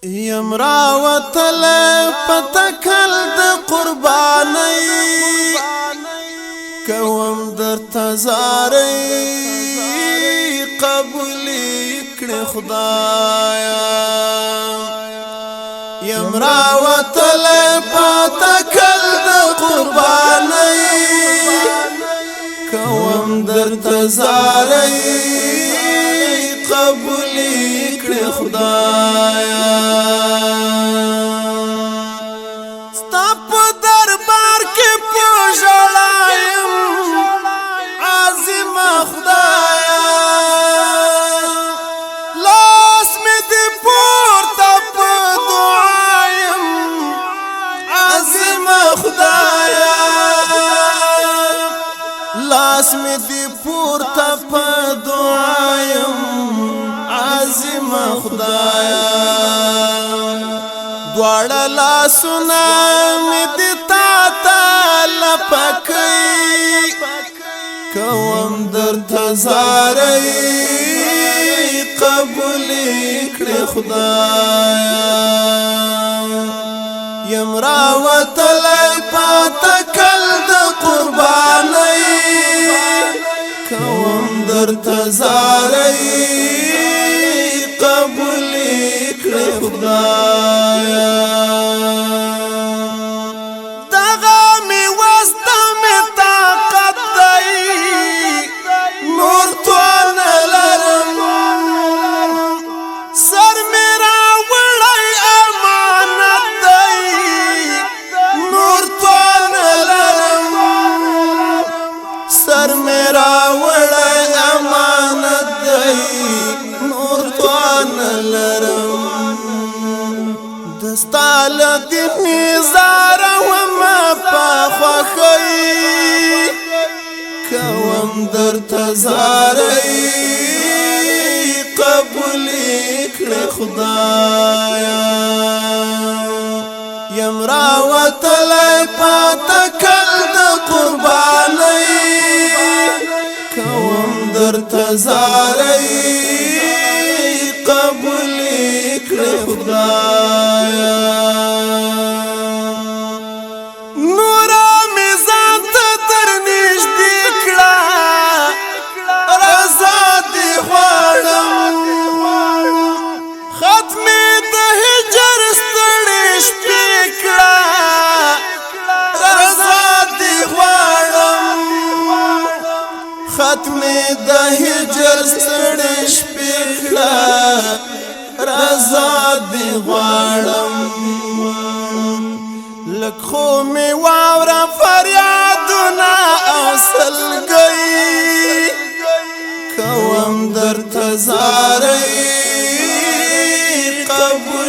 یم راوتل پتکل د قربانی کوم در تزاری قبولی کړه خدایا یم راوتل پتکل د قربانی کوم در تزاری قبولی کړه خدایا لاس می دی پورته په دعایم عظیم خدایا دواړه لاسونه می دی تا ته لپکۍ کوم در تزاری قبولی کړه خدایا یم راوتلی پاتکل د قربانی کوم در تزاری قبولی کړه خدایا دغه می وسته می طاقت دی نور توان لرم سر می راوړی امانت دی نور توان لرم سر می راوړی امانت دی نور توان لرم دستال دی میزار وما پا خوخی کوم در تزاری قبولی کړه خدایا یم راوتلی پاتکل د قربانی کوم در تزاری قبولی کړه خدایا ختم د هجر ستړي شپې کړه رضا دې غواړم لک خو می واوره فریادونه اصل گئی کوم در تزاری قبول